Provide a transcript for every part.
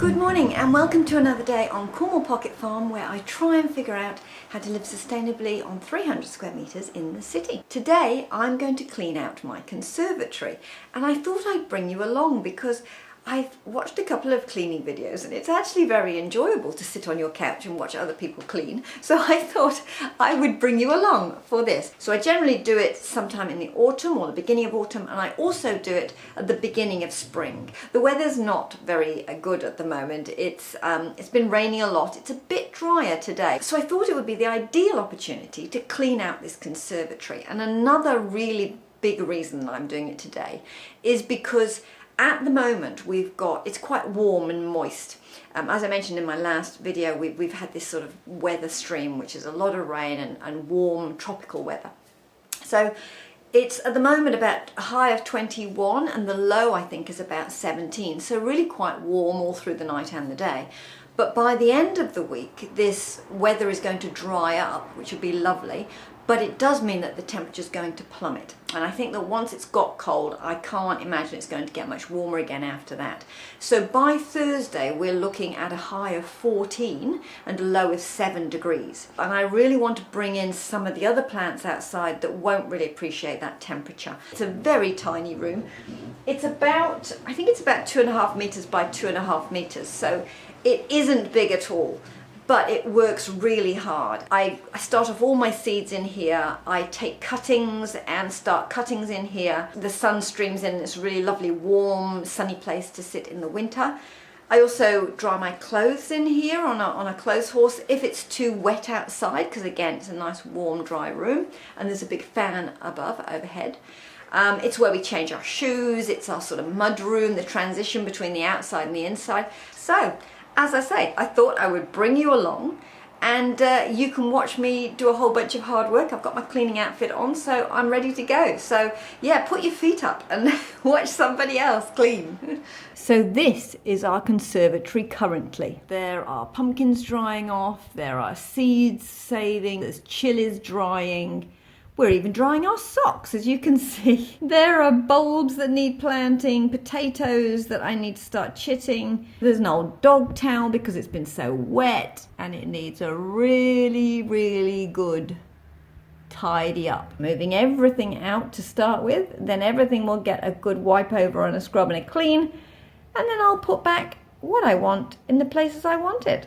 Good morning and welcome to another day on Cornwall Pocket Farm, where I try and figure out how to live sustainably on 300 square metres in the city. Today I'm going to clean out my conservatory, and I thought I'd bring you along because I've watched a couple of cleaning videos and it's actually very enjoyable to sit on your couch and watch other people clean. So I thought I would bring you along for this. So I generally do it sometime in the autumn or the beginning of autumn, and I also do it at the beginning of spring. The weather's not very good at the moment. It's been raining a lot. It's a bit drier today. So I thought it would be the ideal opportunity to clean out this conservatory. And another really big reason that I'm doing it today is because at the moment it's quite warm and moist. As I mentioned in my last video, we've had this sort of weather stream, which is a lot of rain and warm tropical weather. So it's at the moment about a high of 21 and the low I think is about 17. So really quite warm all through the night and the day. But by the end of the week, this weather is going to dry up, which would be lovely. But it does mean that the temperature is going to plummet. And I think that once it's got cold, I can't imagine it's going to get much warmer again after that. So by Thursday, we're looking at a high of 14 and a low of 7 degrees. And I really want to bring in some of the other plants outside that won't really appreciate that temperature. It's a very tiny room. It's about, I think it's about 2.5 meters by 2.5 meters. So it isn't big at all. But it works really hard. I start off all my seeds in here. I take cuttings and start cuttings in here. The sun streams in. It's a really lovely, warm, sunny place to sit in the winter. I also dry my clothes in here on a clothes horse if it's too wet outside, because again, it's a nice, warm, dry room. And there's a big fan overhead. It's where we change our shoes. It's our sort of mud room, the transition between the outside and the inside. So, as I say, I thought I would bring you along and you can watch me do a whole bunch of hard work. I've got my cleaning outfit on, so I'm ready to go. So yeah, put your feet up and watch somebody else clean. So this is our conservatory currently. There are pumpkins drying off, there are seeds saving, there's chilies drying. We're even drying our socks, as you can see. There are bulbs that need planting, potatoes that I need to start chitting. There's an old dog towel because it's been so wet and it needs a really, really good tidy up. Moving everything out to start with, then everything will get a good wipe over and a scrub and a clean, and then I'll put back what I want in the places I want it.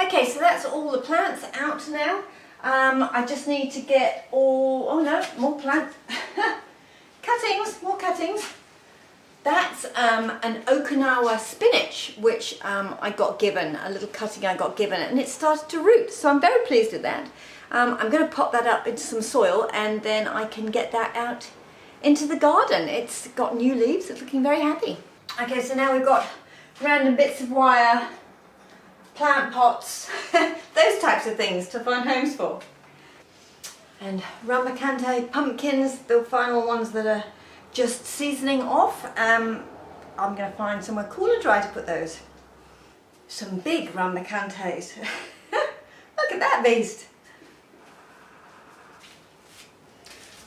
Okay, so that's all the plants out now. I just need to get oh no, more plants. Cuttings, more cuttings. That's an Okinawa spinach, which I got given, a little cutting I got given, and it started to root, so I'm very pleased with that. I'm going to pop that up into some soil and then I can get that out into the garden. It's got new leaves, it's looking very happy. Okay, so now we've got random bits of wire, plant pots, those types of things to find homes for. And rambucante pumpkins, the final ones that are just seasoning off. I'm going to find somewhere cool and dry to put those. Some big rambucantes. Look at that beast.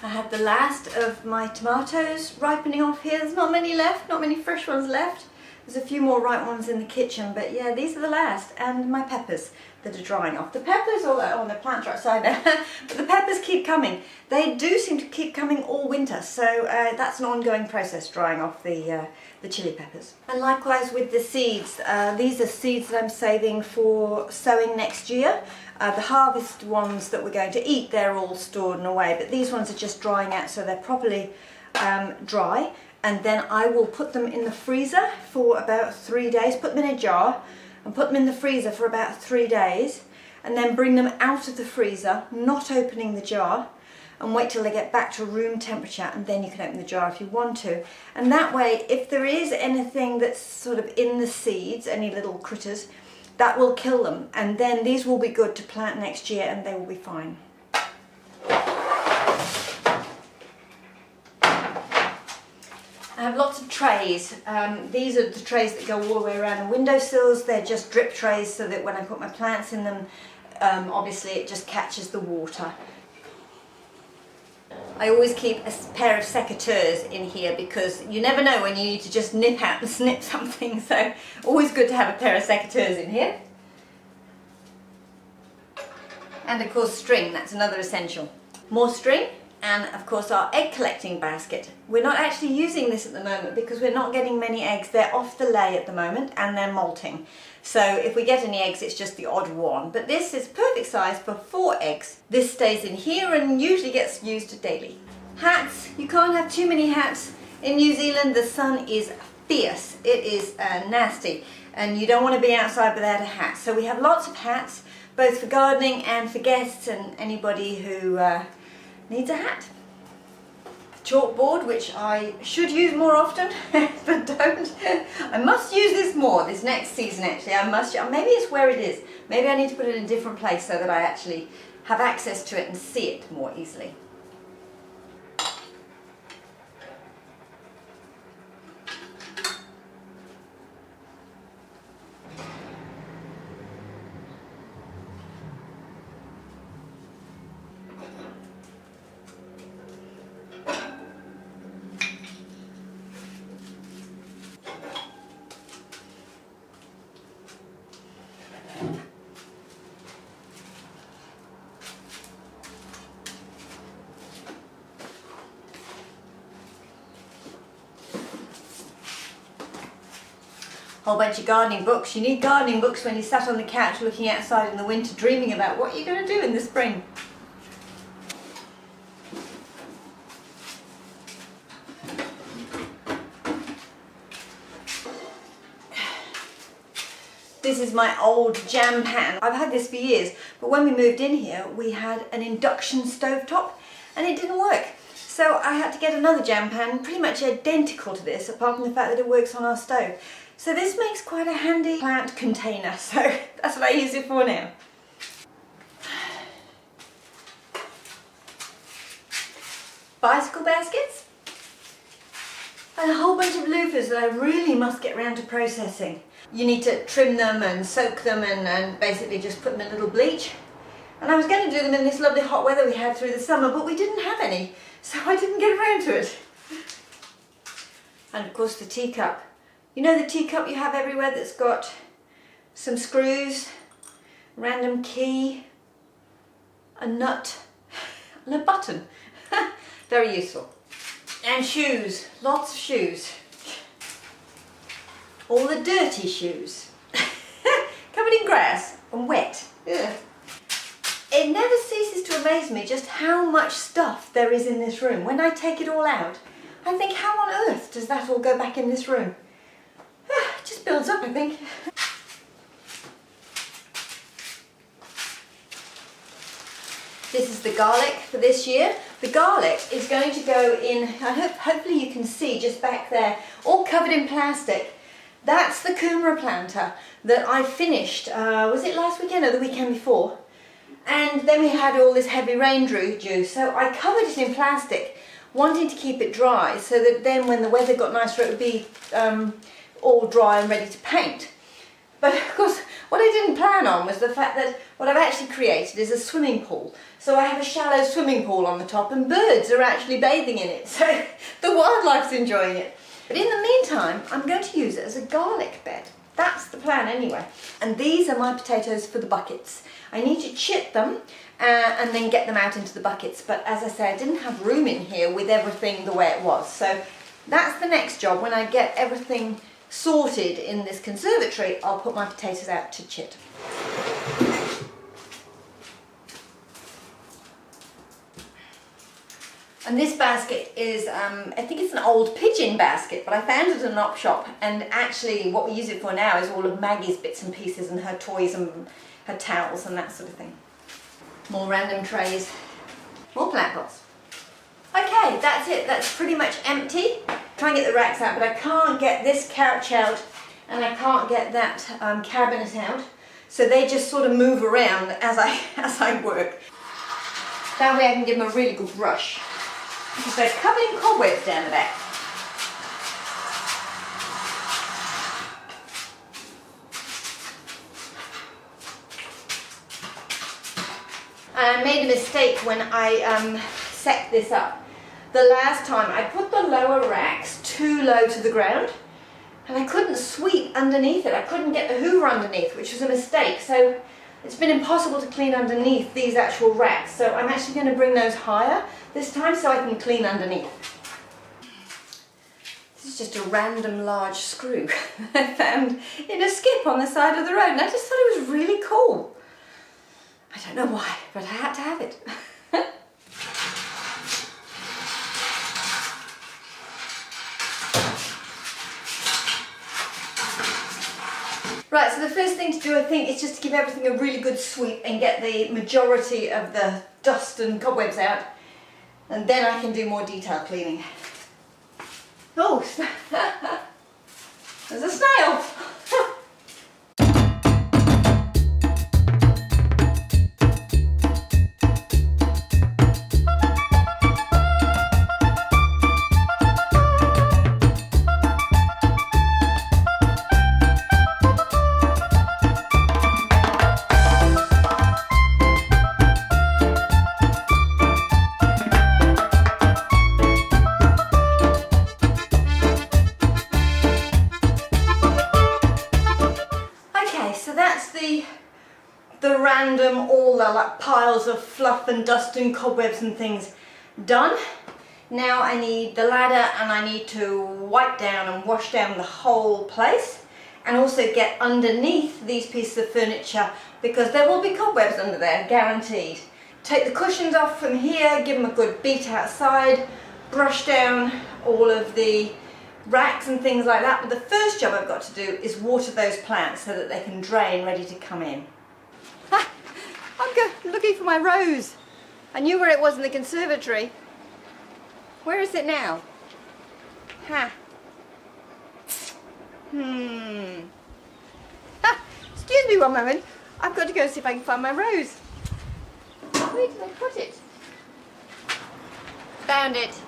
I had the last of my tomatoes ripening off here. There's not many left, not many fresh ones left. There's a few more ripe ones in the kitchen, but yeah, these are the last. And my peppers that are drying off. The peppers, oh, the plants are outside there, but the peppers keep coming. They do seem to keep coming all winter, so that's an ongoing process, drying off the chili peppers. And likewise with the seeds, these are seeds that I'm saving for sowing next year. The harvest ones that we're going to eat, they're all stored and away, but these ones are just drying out, so they're properly dry. And then I will put them in the freezer for about 3 days, put them in a jar and put them in the freezer for about 3 days, and then bring them out of the freezer, not opening the jar, and wait till they get back to room temperature, and then you can open the jar if you want to. And that way, if there is anything that's sort of in the seeds, any little critters, that will kill them, and then these will be good to plant next year and they will be fine. I have lots of trays. These are the trays that go all the way around the windowsills. They're just drip trays so that when I put my plants in them, obviously it just catches the water. I always keep a pair of secateurs in here because you never know when you need to just nip out and snip something, so always good to have a pair of secateurs in here. And of course string, that's another essential. More string, and of course our egg collecting basket. We're not actually using this at the moment because we're not getting many eggs. They're off the lay at the moment and they're molting. So if we get any eggs, it's just the odd one. But this is perfect size for 4 eggs. This stays in here and usually gets used daily. Hats, you can't have too many hats. In New Zealand the sun is fierce. It is nasty and you don't want to be outside without a hat. So we have lots of hats, both for gardening and for guests and anybody who needs a hat. Chalkboard, which I should use more often, but don't. I must use this more this next season actually. I must, maybe it's where it is. Maybe I need to put it in a different place so that I actually have access to it and see it more easily. Whole bunch of gardening books. You need gardening books when you sat on the couch looking outside in the winter dreaming about what you're going to do in the spring. This is my old jam pan. I've had this for years, but when we moved in here we had an induction stovetop and it didn't work. So I had to get another jam pan pretty much identical to this, apart from the fact that it works on our stove. So this makes quite a handy plant container, so that's what I use it for now. Bicycle baskets and a whole bunch of loofahs that I really must get around to processing. You need to trim them and soak them and basically just put them in a little bleach. And I was going to do them in this lovely hot weather we had through the summer, but we didn't have any, so I didn't get around to it. And of course the teacup. You know the teacup you have everywhere that's got some screws, random key, a nut, and a button. Very useful. And shoes, lots of shoes. All the dirty shoes. Covered in grass and wet. Ugh. It never ceases to amaze me just how much stuff there is in this room. When I take it all out, I think, how on earth does that all go back in this room? It just builds up, I think. This is the garlic for this year. The garlic is going to go in, hopefully you can see just back there, all covered in plastic. That's the kumara planter that I finished, was it last weekend or the weekend before? And then we had all this heavy rain due, so I covered it in plastic, wanting to keep it dry so that then when the weather got nicer it would be all dry and ready to paint. But of course what I didn't plan on was the fact that what I've actually created is a swimming pool. So I have a shallow swimming pool on the top and birds are actually bathing in it, so the wildlife's enjoying it. But in the meantime I'm going to use it as a garlic bed. That's the plan anyway. And these are my potatoes for the buckets. I need to chip them and then get them out into the buckets, but as I say I didn't have room in here with everything the way it was, so that's the next job. When I get everything sorted in this conservatory, I'll put my potatoes out to chit. And this basket is, I think it's an old pigeon basket, but I found it in an op shop, and actually what we use it for now is all of Maggie's bits and pieces and her toys and her towels and that sort of thing. More random trays, more plant pots. Okay, that's it. That's pretty much empty. Try and get the racks out, but I can't get this couch out and I can't get that cabinet out. So they just sort of move around as I work. That way I can give them a really good brush. Because they're covered in cobwebs down the back. And I made a mistake when I set this up. The last time I put the lower racks too low to the ground and I couldn't sweep underneath it. I couldn't get the hoover underneath, which was a mistake. So it's been impossible to clean underneath these actual racks. So I'm actually going to bring those higher this time so I can clean underneath. This is just a random large screw I found in a skip on the side of the road and I just thought it was really cool. I don't know why, but I had to have it. Right, so the first thing to do, I think, is just to give everything a really good sweep and get the majority of the dust and cobwebs out, and then I can do more detail cleaning. Oh, there's a snail! The random, all the like piles of fluff and dust and cobwebs and things done. Now I need the ladder and I need to wipe down and wash down the whole place and also get underneath these pieces of furniture because there will be cobwebs under there, guaranteed. Take the cushions off from here, give them a good beat outside, brush down all of the racks and things like that. But the first job I've got to do is water those plants so that they can drain ready to come in. I'm looking for my rose. I knew where it was in the conservatory. Where is it now? Ha. Excuse me one moment. I've got to go see if I can find my rose. Where did I put it? Found it.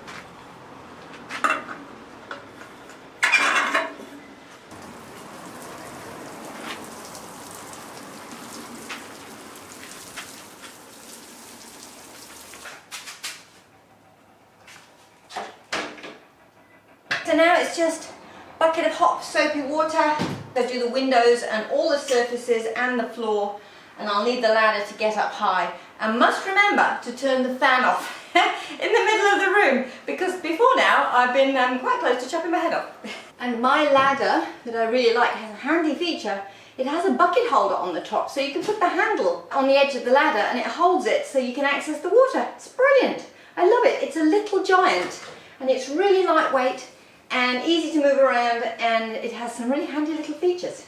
So now it's just a bucket of hot soapy water. I'll do the windows and all the surfaces and the floor, and I'll need the ladder to get up high. And must remember to turn the fan off in the middle of the room, because before now I've been quite close to chopping my head off. And my ladder that I really like has a handy feature. It has a bucket holder on the top, so you can put the handle on the edge of the ladder and it holds it so you can access the water. It's brilliant. I love it. It's a little giant and it's really lightweight and easy to move around, and it has some really handy little features.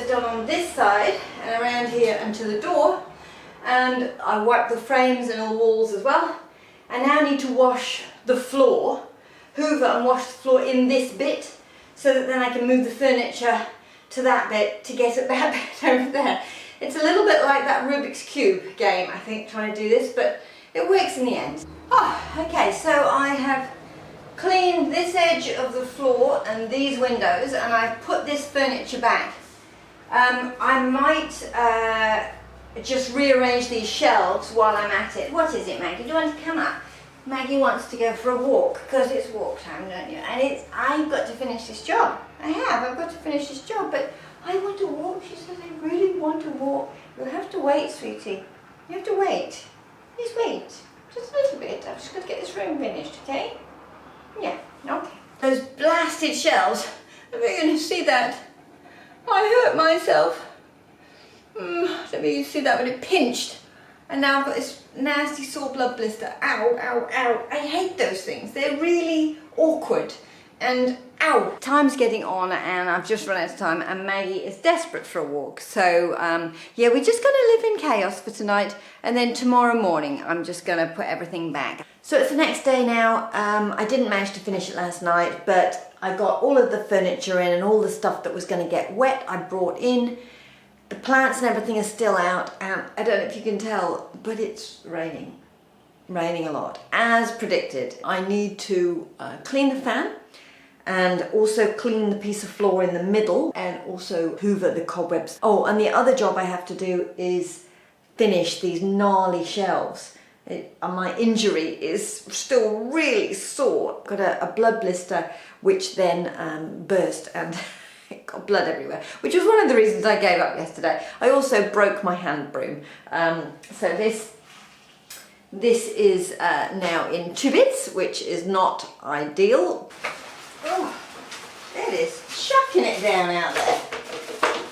Done on this side and around here and to the door, and I wiped the frames and all the walls as well. I now need to wash the floor, hoover and wash the floor in this bit so that then I can move the furniture to that bit to get at that bit over there. It's a little bit like that Rubik's Cube game, I think, trying to do this, but it works in the end. Okay, so I have cleaned this edge of the floor and these windows, and I've put this furniture back. I might just rearrange these shelves while I'm at it. What is it, Maggie? Do you want to come up? Maggie wants to go for a walk because it's walk time, don't you? And I've got to finish this job. I've got to finish this job, but I want to walk. She says, I really want to walk. You'll have to wait, sweetie. You have to wait. Please wait. Just a little bit. I've just got to get this room finished, okay? Yeah. these shelves. If you can see that, I hurt myself. Let me see that, but it pinched. And now I've got this nasty sore blood blister. Ow, ow, ow. I hate those things. They're really awkward. And ow. Time's getting on and I've just run out of time and Maggie is desperate for a walk. So yeah, we're just gonna live in chaos for tonight, and then tomorrow morning I'm just gonna put everything back. So it's the next day now. I didn't manage to finish it last night, but I got all of the furniture in and all the stuff that was gonna get wet I brought in. The plants and everything are still out, and I don't know if you can tell, but it's raining a lot. As predicted, I need to clean the fan and also clean the piece of floor in the middle and also hoover the cobwebs. Oh, and the other job I have to do is finish these gnarly shelves. My injury is still really sore. Got a blood blister which then burst and it got blood everywhere, which was one of the reasons I gave up yesterday. I also broke my hand broom. So this is now in 2 bits, which is not ideal. Oh, it is chucking it down out there.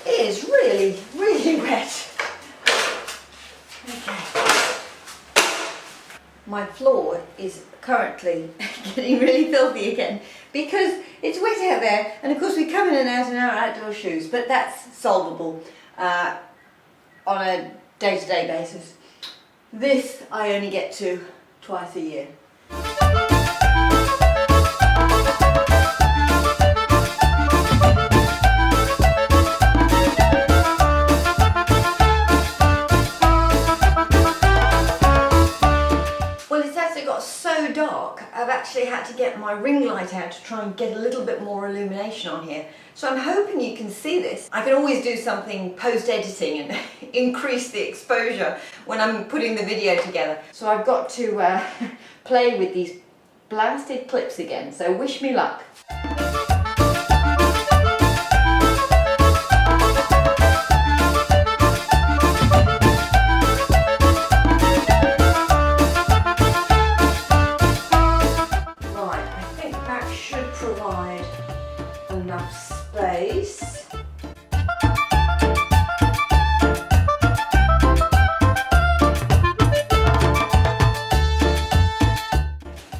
It is really, really wet. Okay. My floor is currently getting really filthy again because it's wet out there, and of course we come in and out in our outdoor shoes, but that's solvable on a day-to-day basis. This I only get to twice a year. So dark, I've actually had to get my ring light out to try and get a little bit more illumination on here. So I'm hoping you can see this. I can always do something post-editing and increase the exposure when I'm putting the video together. So I've got to play with these blasted clips again, so wish me luck. Space.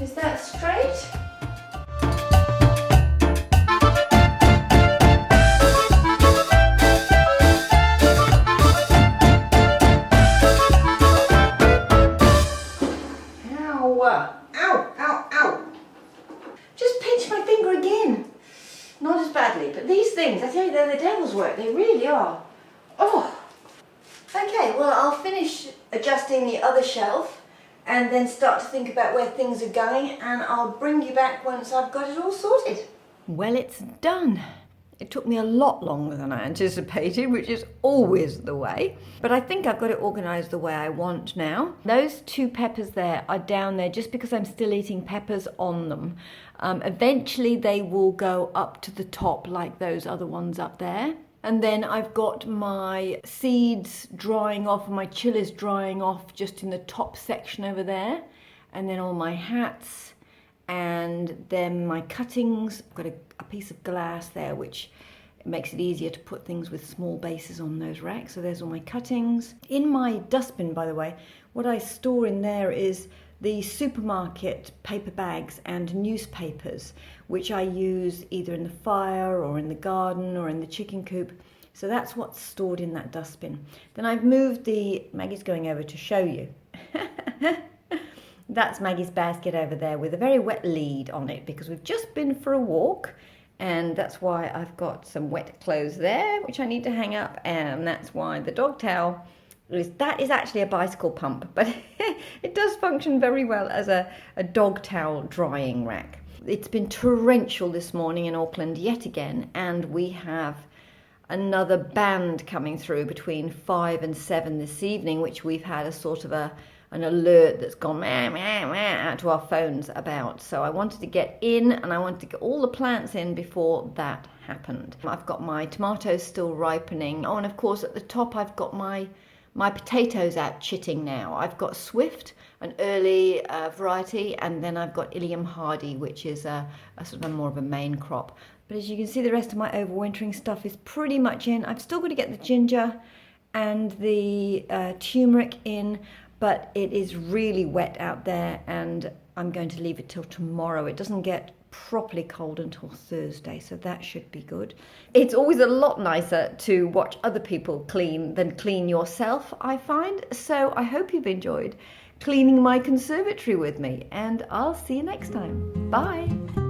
Is that straight? Ow! Ow! Ow! Ow! Just pinched my finger again. Not as badly, but these things, I tell you, they're the devil's work. They really are. Oh! Okay, well, I'll finish adjusting the other shelf and then start to think about where things are going, and I'll bring you back once I've got it all sorted. Well, it's done. It took me a lot longer than I anticipated, which is always the way. But I think I've got it organised the way I want now. Those 2 peppers there are down there just because I'm still eating peppers on them. Eventually they will go up to the top like those other ones up there. And then I've got my seeds drying off, my chilies drying off just in the top section over there. And then all my hats, and then my cuttings. I've got a piece of glass there which makes it easier to put things with small bases on those racks. So there's all my cuttings. In my dustbin, by the way, what I store in there is the supermarket paper bags and newspapers, which I use either in the fire or in the garden or in the chicken coop. So that's what's stored in that dustbin. Then I've moved Maggie's going over to show you. That's Maggie's basket over there with a very wet lead on it because we've just been for a walk, and that's why I've got some wet clothes there which I need to hang up, and that's why the dog towel that is actually a bicycle pump, but it does function very well as a dog towel drying rack. It's been torrential this morning in Auckland yet again, and we have another band coming through between 5 and 7 this evening, which we've had a sort of an alert that's gone meh, meh, meh, out to our phones about. So I wanted to get in, and I wanted to get all the plants in before that happened. I've got my tomatoes still ripening. Oh, and of course at the top I've got my my potatoes out chitting now. I've got Swift, an early variety, and then I've got Ilium Hardy, which is a sort of more of a main crop. But as you can see, the rest of my overwintering stuff is pretty much in. I've still got to get the ginger and the turmeric in, but it is really wet out there, and I'm going to leave it till tomorrow. It doesn't get properly cold until Thursday, so that should be good. It's always a lot nicer to watch other people clean than clean yourself, I find. So I hope you've enjoyed cleaning my conservatory with me, and I'll see you next time. Bye.